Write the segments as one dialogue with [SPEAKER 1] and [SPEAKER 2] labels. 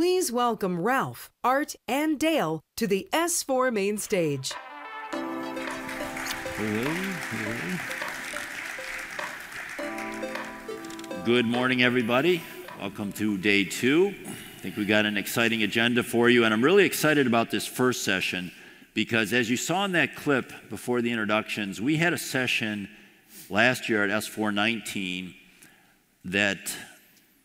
[SPEAKER 1] Please welcome Ralph, Art, and Dale to the S4 main stage.
[SPEAKER 2] Good morning, everybody. Welcome to day 2. I think we got an exciting agenda for you, and I'm really excited about this first session because as you saw in that clip before the introductions, we had a session last year at S419 that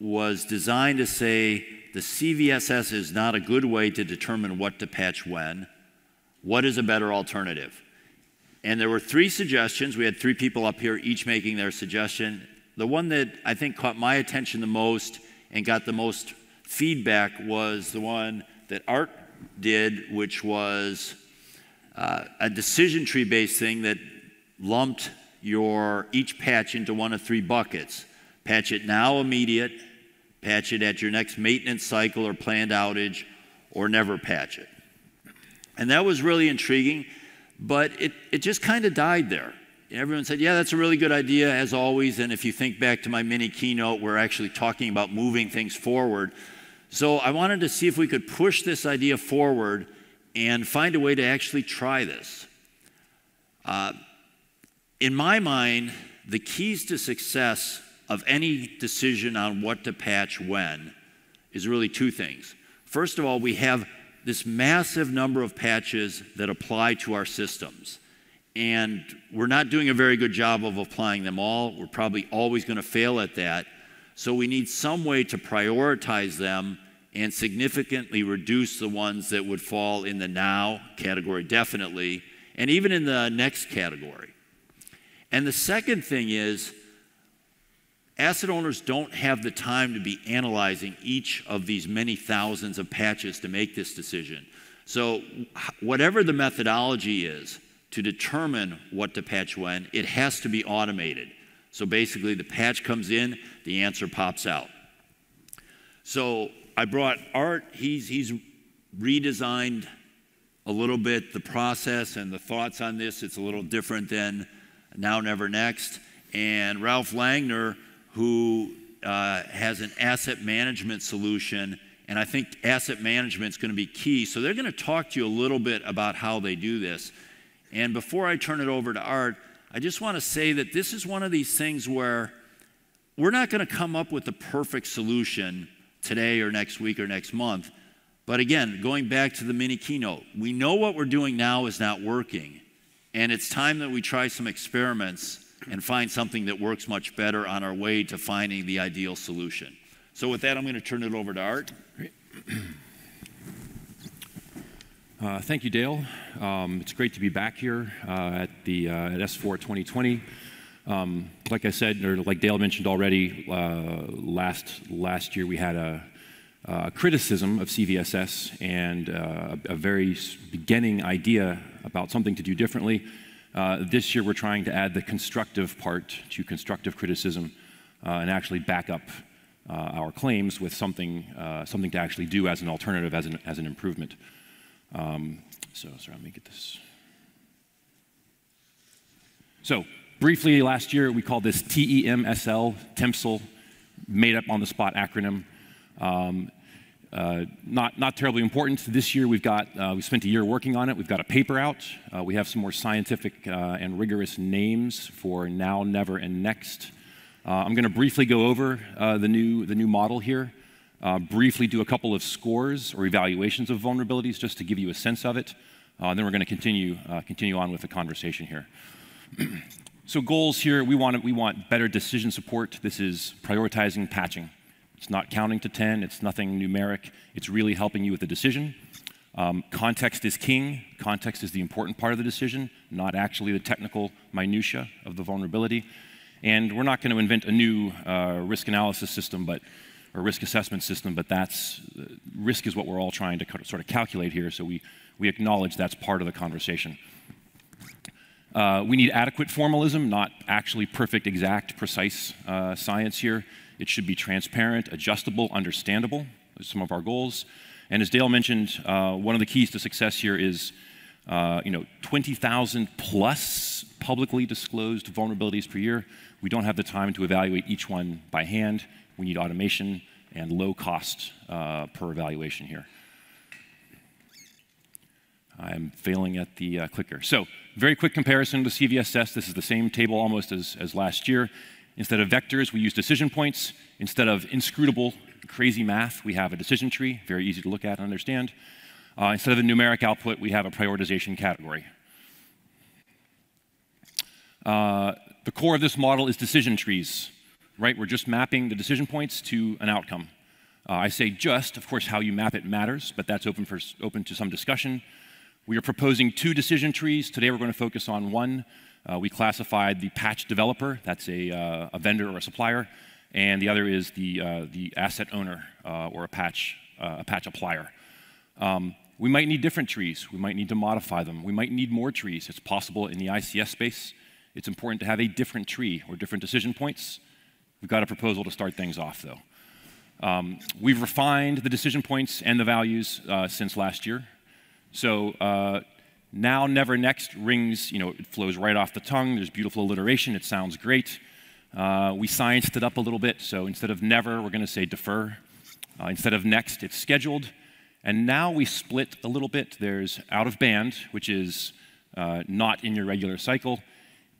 [SPEAKER 2] was designed to say the CVSS is not a good way to determine what to patch when. What is a better alternative? And there were 3 suggestions. We had 3 people up here, each making their suggestion. The one that I think caught my attention the most and got the most feedback was the one that Art did, which was a decision tree based thing that lumped each patch into one of 3 buckets. Patch it now, immediate, patch it at your next maintenance cycle or planned outage, or never patch it. And that was really intriguing, but it just kind of died there. Everyone said, yeah, that's a really good idea, as always, and if you think back to my mini keynote, we're actually talking about moving things forward. So I wanted to see if we could push this idea forward and find a way to actually try this. In my mind, the keys to success of any decision on what to patch when is really 2 things. First of all, we have this massive number of patches that apply to our systems. And we're not doing a very good job of applying them all. We're probably always going to fail at that. So we need some way to prioritize them and significantly reduce the ones that would fall in the now category, definitely, and even in the next category. And the second thing is, asset owners don't have the time to be analyzing each of these many thousands of patches to make this decision. So whatever the methodology is to determine what to patch when, it has to be automated. So basically the patch comes in, the answer pops out. So I brought Art. He's redesigned a little bit the process and the thoughts on this. It's a little different than Now, Never, Next. And Ralph Langner, who has an asset management solution, and I think asset management is going to be key. So they're going to talk to you a little bit about how they do this. And before I turn it over to Art, I just want to say that this is one of these things where we're not going to come up with the perfect solution today or next week or next month. But again, going back to the mini keynote, we know what we're doing now is not working. And it's time that we try some experiments and find something that works much better on our way to finding the ideal solution. So with that, I'm going to turn it over to Art.
[SPEAKER 3] Great. Thank you, Dale. It's great to be back here at S4 2020. Like I said, or like Dale mentioned already, last year we had a criticism of CVSS and a very beginning idea about something to do differently. This year we're trying to add the constructive part to constructive criticism and actually back up our claims with something to actually do as an alternative, as an improvement. Sorry, let me get this. So briefly, last year we called this TEMSL, TEMSL, made up on the spot acronym. Not terribly important. This year we spent a year working on it. We've got a paper out. We have some more scientific and rigorous names for now, never, and next. I'm going to briefly go over the new model here. Briefly do a couple of scores or evaluations of vulnerabilities just to give you a sense of it. Then we're going to continue on with the conversation here. So goals here, we want better decision support. This is prioritizing patching. It's not counting to 10. It's nothing numeric. It's really helping you with the decision. Context is king. Context is the important part of the decision, not actually the technical minutia of the vulnerability. And we're not going to invent a new risk analysis system, or risk assessment system, but risk is what we're all trying to sort of calculate here, so we acknowledge that's part of the conversation. We need adequate formalism, not actually perfect, exact, precise science here. It should be transparent, adjustable, understandable. Those are some of our goals. And as Dale mentioned, one of the keys to success here is 20,000 plus publicly disclosed vulnerabilities per year. We don't have the time to evaluate each one by hand. We need automation and low cost per evaluation here. I'm failing at the clicker. So very quick comparison to CVSS. This is the same table almost as last year. Instead of vectors, we use decision points. Instead of inscrutable, crazy math, we have a decision tree, very easy to look at and understand. Instead of a numeric output, we have a prioritization category. The core of this model is decision trees, right? We're just mapping the decision points to an outcome. I say just, of course, how you map it matters, but that's open to some discussion. We are proposing 2 decision trees. Today we're going to focus on one. We classified the patch developer, that's a vendor or a supplier, and the other is the asset owner or a patch applier. We might need different trees. We might need to modify them. We might need more trees. It's possible in the ICS space. It's important to have a different tree or different decision points. We've got a proposal to start things off, though. We've refined the decision points and the values since last year. So now, never, next rings, it flows right off the tongue. There's beautiful alliteration. It sounds great. We scienced it up a little bit. So instead of never, we're going to say defer. Instead of next, it's scheduled. And now we split a little bit. There's out of band, which is not in your regular cycle.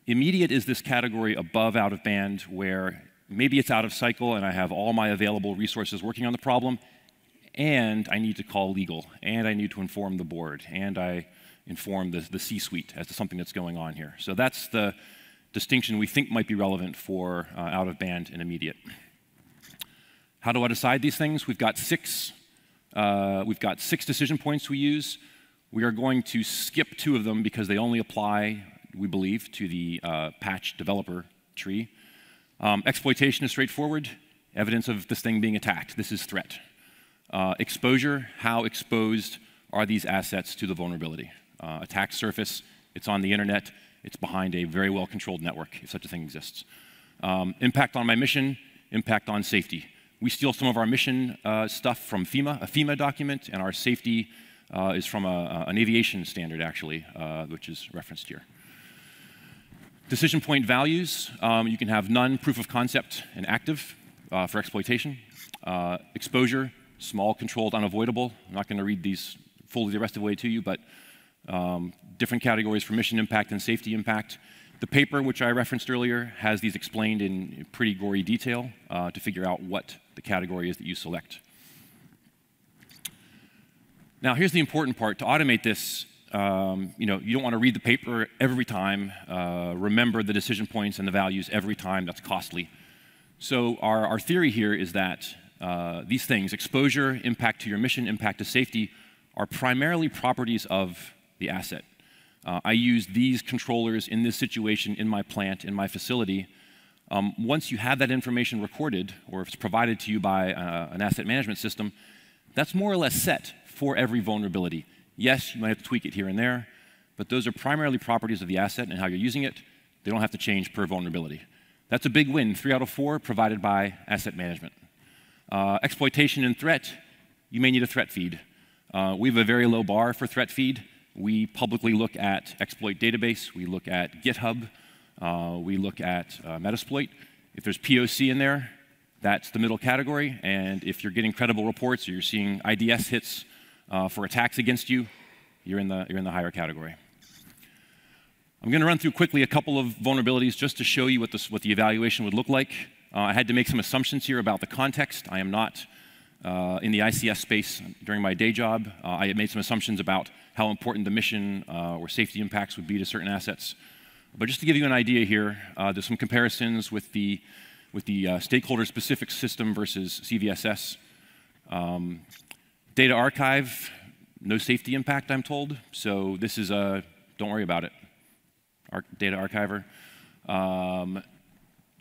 [SPEAKER 3] Immediate is this category above out of band where maybe it's out of cycle and I have all my available resources working on the problem, and I need to call legal, and I need to inform the board, and I inform the C-suite as to something that's going on here. So that's the distinction we think might be relevant for out of band and immediate. How do I decide these things? We've got six decision points we use. We are going to skip 2 of them because they only apply, we believe, to the patch developer tree. Exploitation is straightforward. Evidence of this thing being attacked. This is threat. Exposure, how exposed are these assets to the vulnerability? Attack surface, it's on the internet, it's behind a very well-controlled network, if such a thing exists. Impact on my mission, impact on safety. We steal some of our mission stuff from FEMA, a FEMA document, and our safety is from an aviation standard, actually, which is referenced here. Decision point values, you can have none, proof of concept, and active for exploitation. Exposure, small, controlled, unavoidable. I'm not going to read these fully the rest of the way to you, but different categories for mission impact and safety impact. The paper, which I referenced earlier, has these explained in pretty gory detail to figure out what the category is that you select. Now, here's the important part. To automate this, you don't want to read the paper every time, remember the decision points and the values every time. That's costly. So our theory here is that these things, exposure, impact to your mission, impact to safety, are primarily properties of the asset. I use these controllers in this situation in my plant, in my facility. Once you have that information recorded, or if it's provided to you by an asset management system, that's more or less set for every vulnerability. Yes, you might have to tweak it here and there, but those are primarily properties of the asset and how you're using it. They don't have to change per vulnerability. That's a big win, 3 out of 4 provided by asset management. Exploitation and threat, you may need a threat feed. We have a very low bar for threat feed. We publicly look at exploit database, we look at GitHub, we look at Metasploit. If there's POC in there, that's the middle category, and if you're getting credible reports or you're seeing IDS hits for attacks against you, you're in the higher category. I'm going to run through quickly a couple of vulnerabilities just to show you what the evaluation would look like. I had to make some assumptions here about the context. I am not in the ICS space during my day job. I had made some assumptions about how important the mission or safety impacts would be to certain assets. But just to give you an idea here, there's some comparisons with the stakeholder-specific system versus CVSS. Data archive, no safety impact, I'm told. So this is a, don't worry about it, data archiver.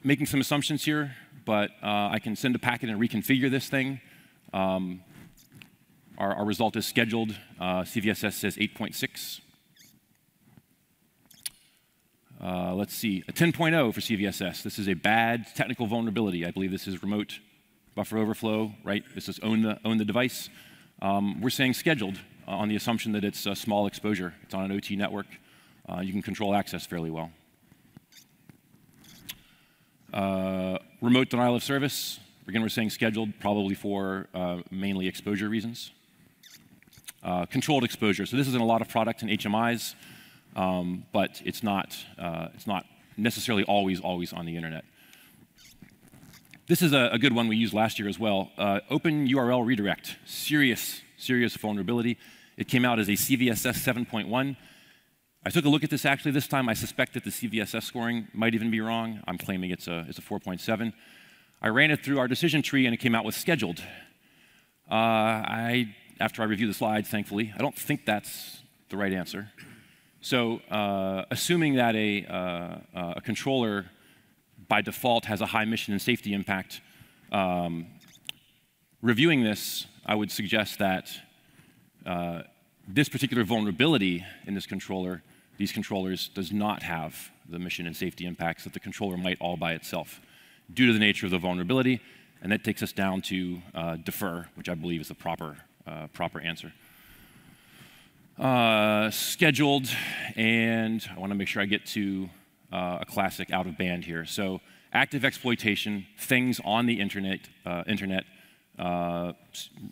[SPEAKER 3] Making some assumptions here, but I can send a packet and reconfigure this thing. Our result is scheduled. CVSS says 8.6. Let's see, a 10.0 for CVSS. This is a bad technical vulnerability. I believe this is remote buffer overflow, right? This is own the device. We're saying scheduled on the assumption that it's a small exposure. It's on an OT network. You can control access fairly well. Remote denial of service. Again, we're saying scheduled probably for mainly exposure reasons. Controlled exposure. So this is in a lot of products and HMIs, but it's not necessarily always on the internet. This is a good one we used last year as well. Open URL redirect, serious vulnerability. It came out as a CVSS 7.1. I took a look at this actually this time. I suspect that the CVSS scoring might even be wrong. I'm claiming it's a 4.7. I ran it through our decision tree and it came out with scheduled. After I reviewed the slides, thankfully, I don't think that's the right answer. So assuming that a controller by default has a high mission and safety impact, reviewing this, I would suggest that this particular vulnerability in this controller, these controllers, does not have the mission and safety impacts that the controller might all by itself due to the nature of the vulnerability. And that takes us down to defer, which I believe is the proper answer. Scheduled, and I want to make sure I get to a classic out of band here. So active exploitation, things on the internet,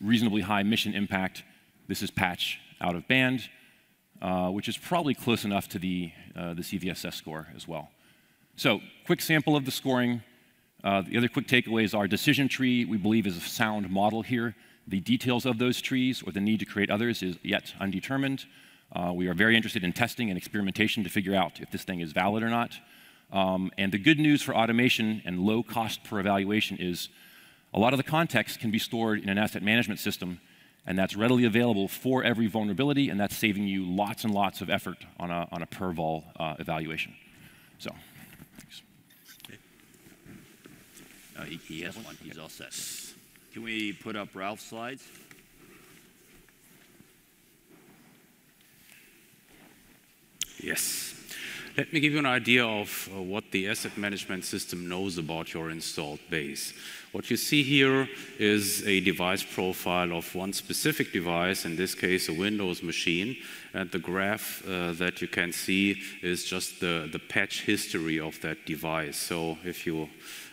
[SPEAKER 3] reasonably high mission impact. This is patch out of band, which is probably close enough to the CVSS score as well. So quick sample of the scoring. The other quick takeaways are decision tree, we believe, is a sound model here. The details of those trees or the need to create others is yet undetermined. We are very interested in testing and experimentation to figure out if this thing is valid or not. And the good news for automation and low cost per evaluation is a lot of the context can be stored in an asset management system, and that's readily available for every vulnerability, and that's saving you lots and lots of effort on a per vol evaluation. So, thanks.
[SPEAKER 2] Okay. He has one. He's all set. Can we put up Ralph's slides?
[SPEAKER 4] Yes. Let me give you an idea of what the asset management system knows about your installed base. What you see here is a device profile of one specific device, in this case a Windows machine, and the graph that you can see is just the patch history of that device. So if you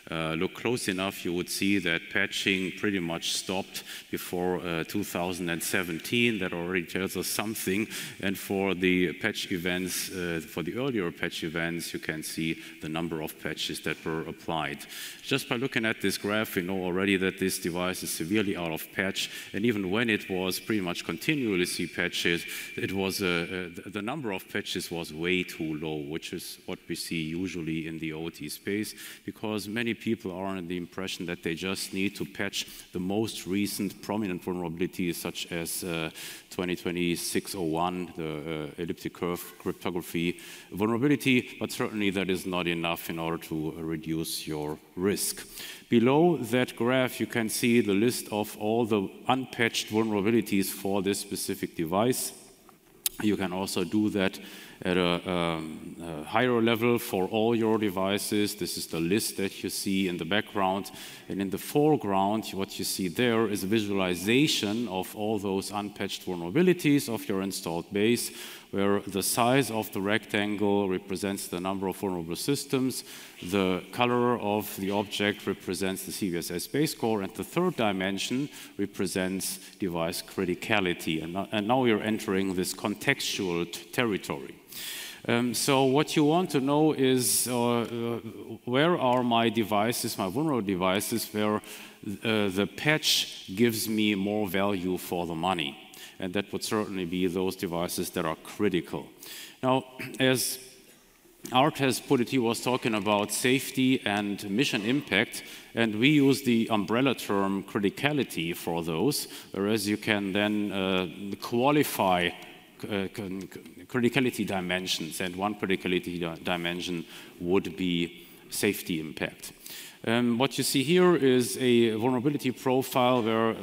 [SPEAKER 4] look close enough, you would see that patching pretty much stopped before 2017. That already tells us something. And for the patch events, for the earlier patch events, you can see the number of patches that were applied. Just by looking at this graph, we know already that this device is severely out of patch. And even when it was pretty much continuously patches, it was the number of patches was way too low, which is what we see usually in the OT space, because many people are under the impression that they just need to patch the most recent prominent vulnerabilities, such as 2020-601, the elliptic curve cryptography vulnerability, but certainly that is not enough in order to reduce your risk. Below that graph, you can see the list of all the unpatched vulnerabilities for this specific device. You can also do that at a higher level for all your devices. This is the list that you see in the background. And in the foreground, what you see there is a visualization of all those unpatched vulnerabilities of your installed base, where the size of the rectangle represents the number of vulnerable systems, the color of the object represents the CVSS base score, and the third dimension represents device criticality. And now we are entering this contextual territory. So what you want to know is where are my devices, my vulnerable devices, where the patch gives me more value for the money. And that would certainly be those devices that are critical. Now, as Art has put it, he was talking about safety and mission impact, and we use the umbrella term criticality for those, whereas you can then qualify criticality dimensions, and one criticality dimension would be safety impact. What you see here is a vulnerability profile where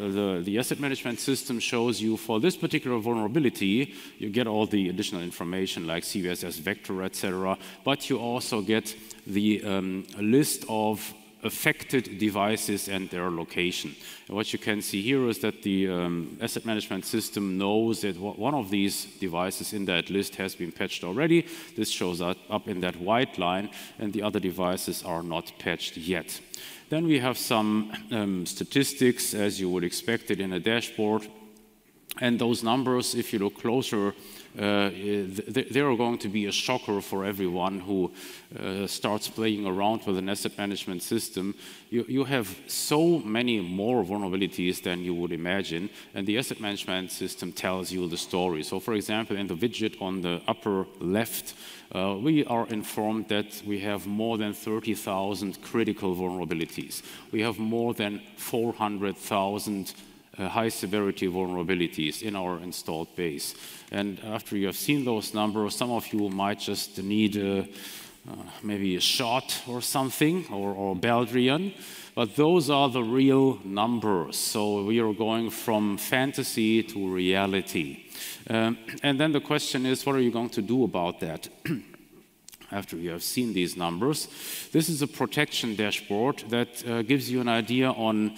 [SPEAKER 4] the asset management system shows you for this particular vulnerability, you get all the additional information like CVSS vector, etc. But you also get the list of affected devices and their location. And what you can see here is that the asset management system knows that one of these devices in that list has been patched already. This shows up in that white line, and the other devices are not patched yet. Then we have some statistics, as you would expect it in a dashboard. And those numbers, if you look closer, they are going to be a shocker for everyone who starts playing around with an asset management system. You have so many more vulnerabilities than you would imagine, and the asset management system tells you the story. So, for example, in the widget on the upper left, we are informed that we have more than 30,000 critical vulnerabilities. We have more than 400,000 high-severity vulnerabilities in our installed base. And after you have seen those numbers, some of you might just need maybe a shot or something, or Baldrian. But those are the real numbers. So we are going from fantasy to reality. And then the question is, what are you going to do about that? After you have seen these numbers. This is a protection dashboard that gives you an idea on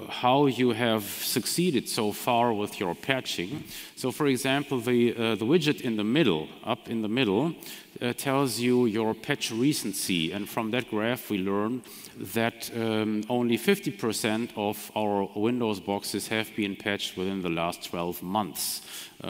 [SPEAKER 4] how you have succeeded so far with your patching. So for example, the widget in the middle, up in the middle, tells you your patch recency, and from that graph we learn that only 50% of our Windows boxes have been patched within the last 12 months.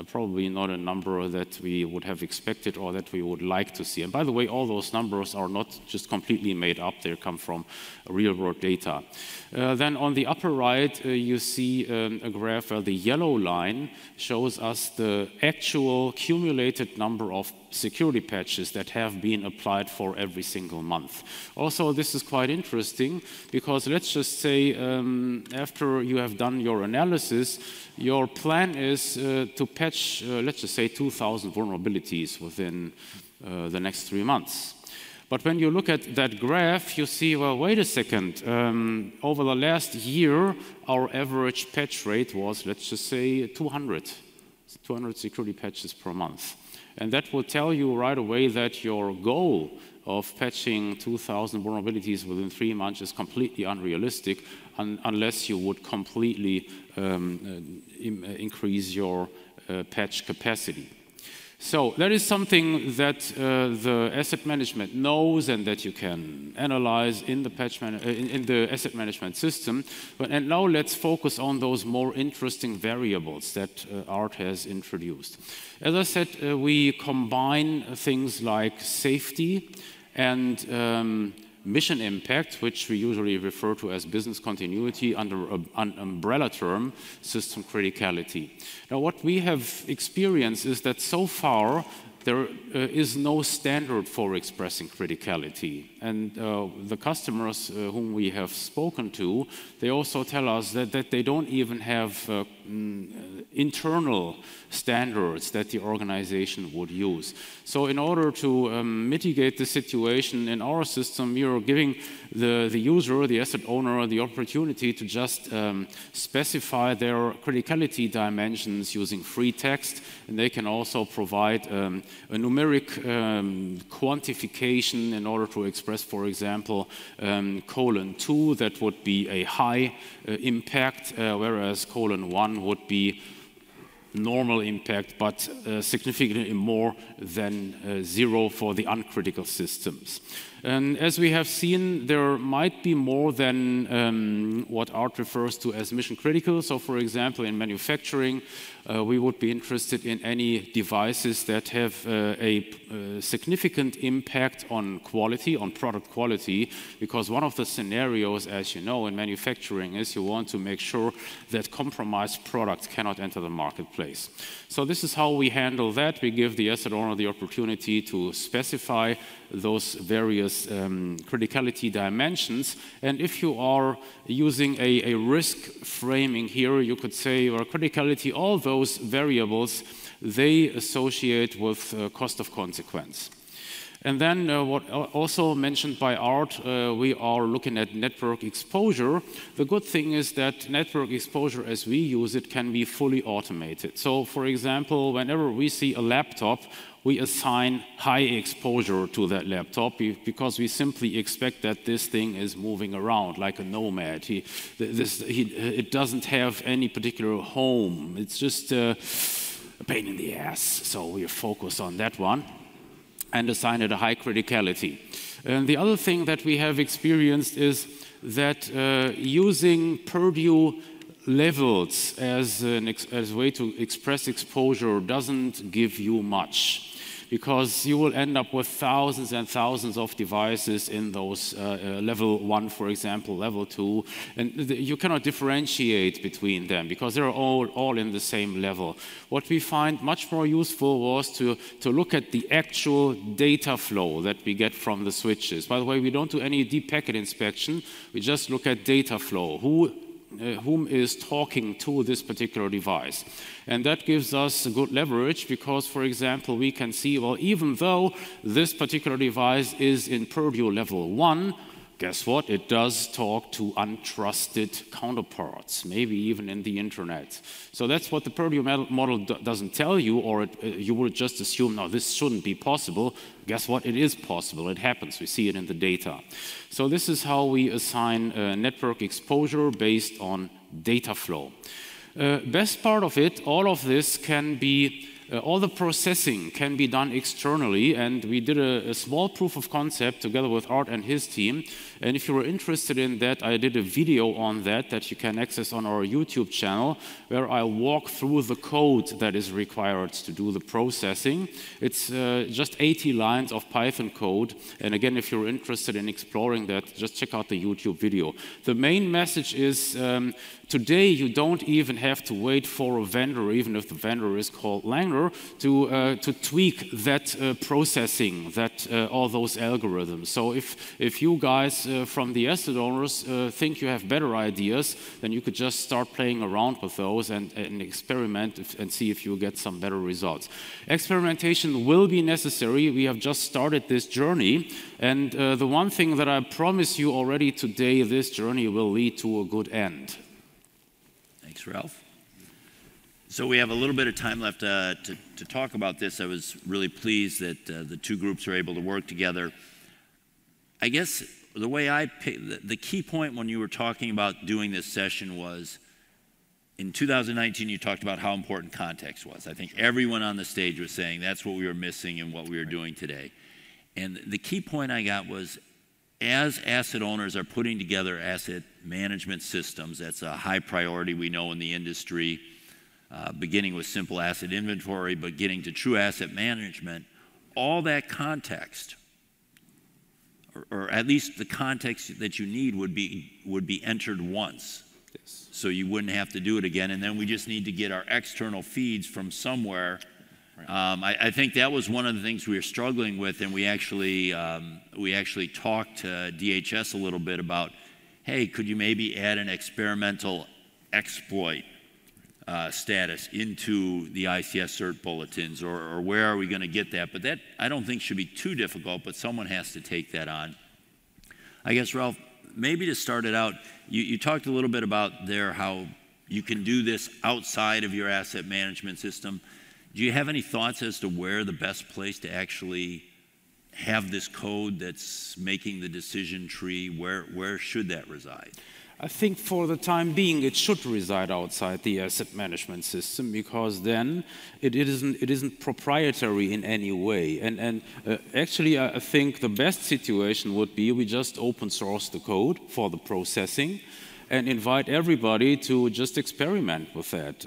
[SPEAKER 4] Probably not a number that we would have expected or that we would like to see. And by the way, all those numbers are not just completely made up, they come from real-world data. Then on the upper right, you see a graph where the yellow line shows us the actual cumulated number of security patches that have been applied for every single month. Also, this is quite interesting because let's just say after you have done your analysis, your plan is to patch, let's just say, 2,000 vulnerabilities within the next 3 months. But when you look at that graph, you see, well, wait a second. Over the last year, our average patch rate was, let's just say, 200 security patches per month. And that will tell you right away that your goal of patching 2,000 vulnerabilities within 3 months is completely unrealistic unless you would completely increase your patch capacity. So that is something that the asset management knows and that you can analyze in the asset management system. And now let's focus on those more interesting variables that Art has introduced. As I said, we combine things like safety and mission impact, which we usually refer to as business continuity under an umbrella term, system criticality. Now, what we have experienced is that so far there is no standard for expressing criticality. And the customers whom we have spoken to, they also tell us that they don't even have internal standards that the organization would use. So in order to mitigate the situation in our system, we are giving the user, the asset owner, the opportunity to just specify their criticality dimensions using free text, and they can also provide a numeric quantification in order to express, for example, :2, that would be a high impact, whereas :1 would be normal impact, but significantly more than 0 for the uncritical systems. And as we have seen, there might be more than what Art refers to as mission critical. So for example, in manufacturing, we would be interested in any devices that have a significant impact on quality, on product quality, because one of the scenarios, as you know, in manufacturing is you want to make sure that compromised products cannot enter the marketplace. So this is how we handle that. We give the asset owner the opportunity to specify those various criticality dimensions. And if you are using a risk framing here, you could say, or criticality, all those variables, they associate with cost of consequence. And then what also mentioned by Art, we are looking at network exposure. The good thing is that network exposure as we use it can be fully automated. So for example, whenever we see a laptop, we assign high exposure to that laptop because we simply expect that this thing is moving around like a nomad. It doesn't have any particular home. It's just a pain in the ass. So we focus on that one and assign it a high criticality. And the other thing that we have experienced is that using Purdue levels as a way to express exposure doesn't give you much, because you will end up with thousands and thousands of devices in those level 1, for example, level 2, and you cannot differentiate between them because they're all in the same level. What we find much more useful was to look at the actual data flow that we get from the switches. By the way, we don't do any deep packet inspection, we just look at data flow. Whom is talking to this particular device. And that gives us a good leverage because, for example, we can see, well, even though this particular device is in Purdue level 1, guess what? It does talk to untrusted counterparts, maybe even in the internet. So that's what the Purdue model doesn't tell you, or you would just assume, no, this shouldn't be possible. Guess what? It is possible. It happens. We see it in the data. So this is how we assign network exposure based on data flow. Best part of it, all of this can be all the processing can be done externally, and we did a small proof of concept together with Art and his team. And if you were interested in that, I did a video on that you can access on our YouTube channel, where I walk through the code that is required to do the processing. It's just 80 lines of Python code. And again, if you're interested in exploring that, just check out the YouTube video. The main message is today you don't even have to wait for a vendor, even if the vendor is called Langner, to tweak that processing, all those algorithms. So if you guys from the asset owners think you have better ideas, then you could just start playing around with those and experiment and see if you get some better results. Experimentation will be necessary. We have just started this journey, and the one thing that I promise you already today, this journey will lead to a good end.
[SPEAKER 2] Thanks, Ralph. So we have a little bit of time left to talk about this. I was really pleased that the two groups are able to work together. I guess the way the key point when you were talking about doing this session was, in 2019 you talked about how important context was. I think everyone on the stage was saying that's what we were missing in what we were doing today. And the key point I got was, as asset owners are putting together asset management systems, that's a high priority we know in the industry, beginning with simple asset inventory, but getting to true asset management, all that context, or at least the context that you need would be entered once. Yes. So you wouldn't have to do it again, and then we just need to get our external feeds from somewhere. Right. I think that was one of the things we were struggling with, and we actually talked to DHS a little bit about, hey, could you maybe add an experimental exploit status into the ICS cert bulletins, or where are we going to get that? But that I don't think should be too difficult, but someone has to take that on. I guess, Ralph, maybe to start it out, you talked a little bit about how you can do this outside of your asset management system. Do you have any thoughts as to where the best place to actually have this code that's making the decision tree, where should that reside?
[SPEAKER 4] I think for the time being it should reside outside the asset management system, because then it isn't proprietary in any way. And actually I think the best situation would be we just open source the code for the processing and invite everybody to just experiment with that.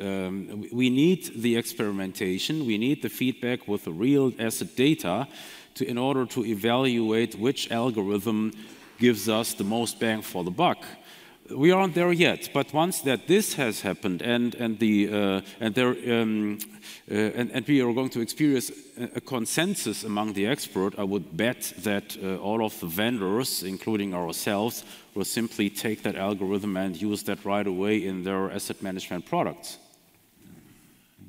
[SPEAKER 4] We need the experimentation, we need the feedback with the real asset data in order to evaluate which algorithm gives us the most bang for the buck. We aren't there yet, but once that this has happened and we are going to experience a consensus among the experts, I would bet that all of the vendors, including ourselves, will simply take that algorithm and use that right away in their asset management products.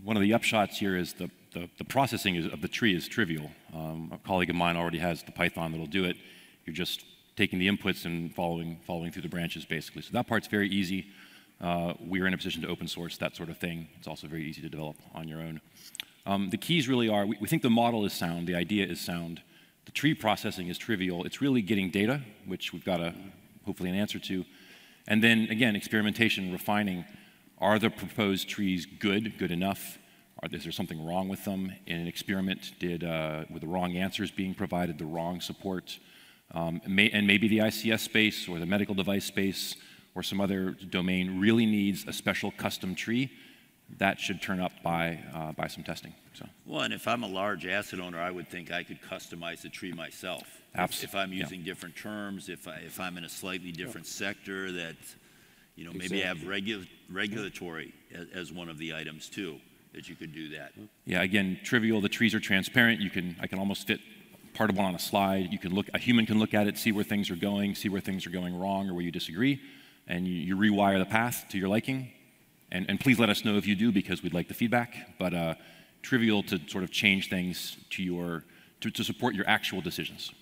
[SPEAKER 3] One of the upshots here is the the processing of the tree is trivial. A colleague of mine already has the Python that'll do it. You're just taking the inputs and following through the branches, basically. So that part's very easy. We're in a position to open source that sort of thing. It's also very easy to develop on your own. The keys really are, we think the model is sound, the idea is sound. The tree processing is trivial. It's really getting data, which we've got hopefully an answer to. And then, again, experimentation, refining. Are the proposed trees good enough? Is there something wrong with them? In an experiment, were the wrong answers being provided, the wrong support? And maybe the ICS space or the medical device space or some other domain really needs a special custom tree. That should turn up by some testing. So.
[SPEAKER 2] Well, and if I'm a large asset owner, I would think I could customize the tree myself.
[SPEAKER 3] Absolutely.
[SPEAKER 2] If I'm using different terms, if I'm in a slightly different sector that, maybe have regulatory as one of the items too, that you could do that.
[SPEAKER 3] Yeah, again, trivial. The trees are transparent. I can almost fit part of one on a slide. A human can look at it, see where things are going wrong or where you disagree, and you rewire the path to your liking. And please let us know if you do, because we'd like the feedback. But trivial to sort of change things to support your actual decisions.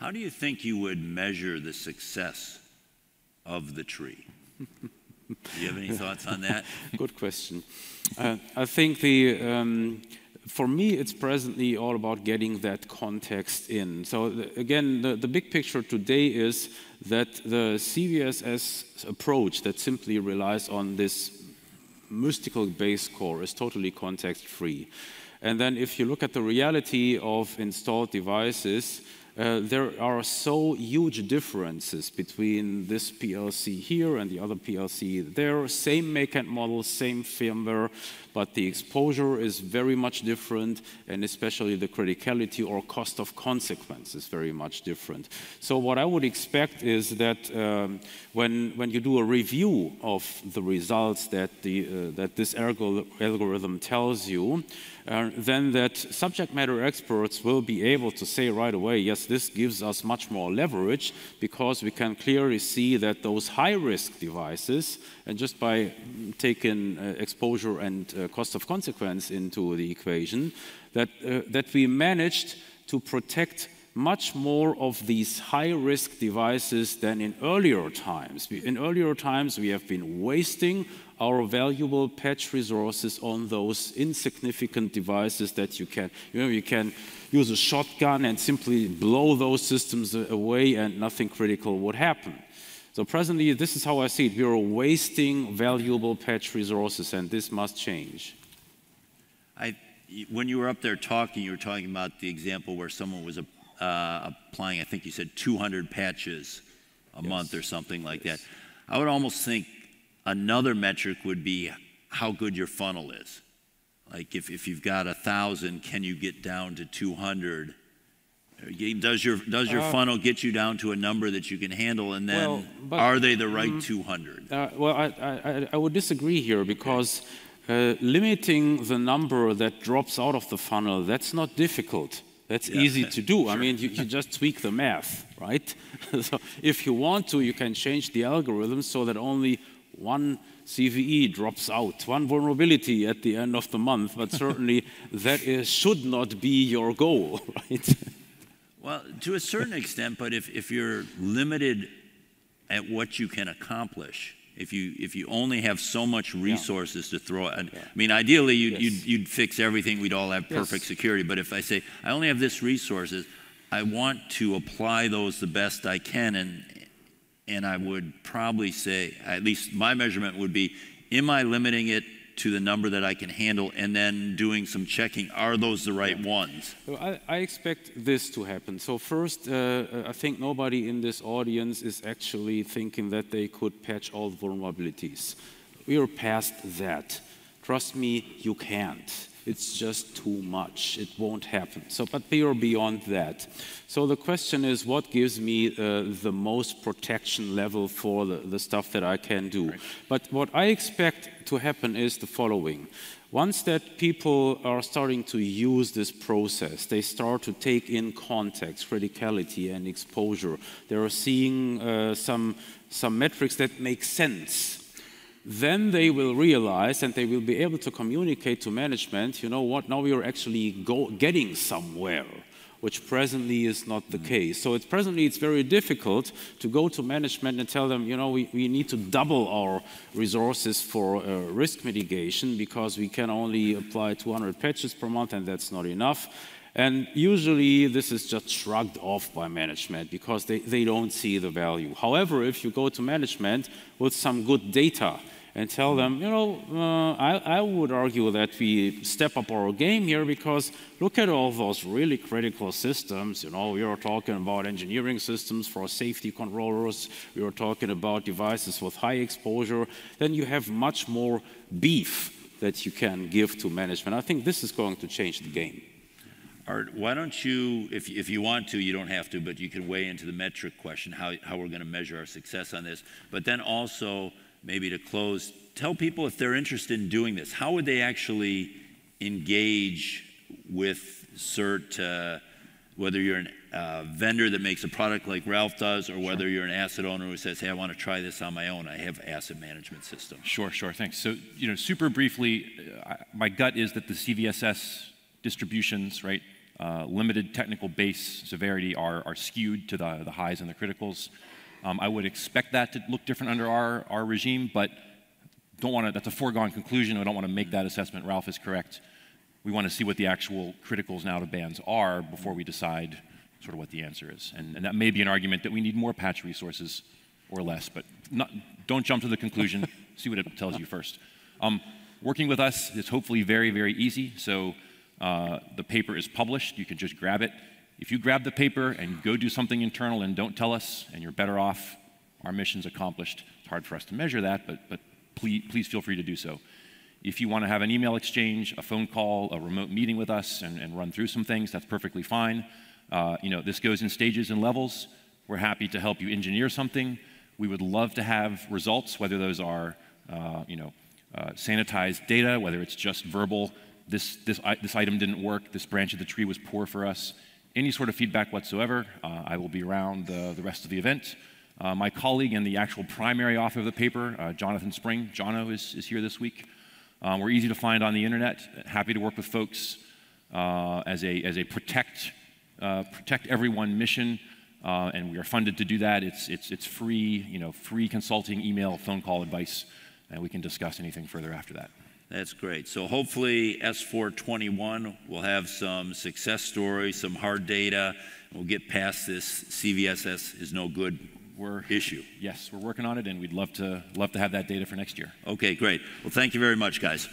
[SPEAKER 2] How do you think you would measure the success of the tree? Do you have any thoughts on that?
[SPEAKER 4] Good question. I think for me, it's presently all about getting that context in. So again, the big picture today is that the CVSS approach that simply relies on this mystical base core is totally context-free. And then if you look at the reality of installed devices, there are so huge differences between this PLC here and the other PLC there. Same make and model, same firmware, but the exposure is very much different, and especially the criticality or cost of consequence is very much different. So what I would expect is that when you do a review of the results that this algorithm tells you, then that subject matter experts will be able to say right away, yes, this gives us much more leverage because we can clearly see that those high-risk devices, and just by taking exposure and cost of consequence into the equation, that we managed to protect much more of these high-risk devices than in earlier times. In earlier times, we have been wasting our valuable patch resources on those insignificant devices that you can use a shotgun and simply blow those systems away and nothing critical would happen. So presently, this is how I see it. We are wasting valuable patch resources, and this must change.
[SPEAKER 2] When you were up there talking, you were talking about the example where someone was applying, I think you said 200 patches a month or something like that. I would almost think another metric would be how good your funnel is. Like if you've got 1,000, can you get down to 200? Does your funnel get you down to a number that you can handle, and then are they the right 200?
[SPEAKER 4] Well, I would disagree here because limiting the number that drops out of the funnel, that's not difficult. That's easy to do. Sure. I mean, you just tweak the math, right? So if you want to, you can change the algorithm so that only one CVE drops out, one vulnerability at the end of the month, but certainly that should not be your goal, right?
[SPEAKER 2] Well, to a certain extent, but if you're limited at what you can accomplish, if you only have so much resources to throw at, I mean, ideally you'd fix everything, we'd all have perfect security, but if I say, I only have this resources, I want to apply those the best I can, and I would probably say, at least my measurement would be, am I limiting it to the number that I can handle, and then doing some checking, are those the right ones?
[SPEAKER 4] So I expect this to happen. So first, I think nobody in this audience is actually thinking that they could patch all the vulnerabilities. We are past that. Trust me, you can't. It's just too much. It won't happen. So, but we are beyond that. So the question is, what gives me the most protection level for the stuff that I can do? Right. But what I expect to happen is the following. Once that people are starting to use this process, they start to take in context, criticality, and exposure. They are seeing some metrics that make sense. then they will realize and they will be able to communicate to management, you know what, now we are actually getting somewhere, which presently is not the case. So presently it's very difficult to go to management and tell them, you know, we need to double our resources for risk mitigation because we can only apply 200 patches per month and that's not enough. And usually this is just shrugged off by management because they don't see the value. However, if you go to management with some good data and tell them, you know, I would argue that we step up our game here because look at all those really critical systems. You know, we are talking about engineering systems for safety controllers. We are talking about devices with high exposure. Then you have much more beef that you can give to management. I think this is going to change the game.
[SPEAKER 2] Art, why don't you, if you want to, you don't have to, but you can weigh into the metric question, how we're going to measure our success on this. But then also, maybe to close, tell people if they're interested in doing this, how would they actually engage with CERT, whether you're a vendor that makes a product like Ralph does, or whether you're an asset owner who says, hey, I want to try this on my own. I have an asset management system.
[SPEAKER 3] Sure, thanks. So, you know, super briefly, my gut is that the CVSS distributions, right, limited technical base severity are skewed to the highs and the criticals. I would expect that to look different under our regime, but that's a foregone conclusion. I don't want to make that assessment. Ralph is correct. We want to see what the actual criticals and out of bands are before we decide sort of what the answer is. And that may be an argument that we need more patch resources or less, but don't jump to the conclusion. See what it tells you first. Working with us is hopefully very, very easy. So the paper is published. You can just grab it. If you grab the paper and go do something internal and don't tell us, and you're better off, our mission's accomplished. It's hard for us to measure that, but please feel free to do so. If you want to have an email exchange, a phone call, a remote meeting with us and run through some things, that's perfectly fine. You know, this goes in stages and levels. We're happy to help you engineer something. We would love to have results, whether those are sanitized data, whether it's just verbal, this item didn't work, this branch of the tree was poor for us. Any sort of feedback whatsoever. I will be around the rest of the event. My colleague and the actual primary author of the paper, Jonathan Spring, Jono, is here this week. We're easy to find on the internet. Happy to work with folks as a protect everyone mission, and we are funded to do that. It's free, free consulting, email, phone call advice, and we can discuss anything further after that.
[SPEAKER 2] That's great. So hopefully S421 will have some success stories, some hard data. We'll get past this CVSS is no good issue.
[SPEAKER 3] Yes, we're working on it, and we'd love to have that data for next year.
[SPEAKER 2] Okay, great. Well, thank you very much, guys.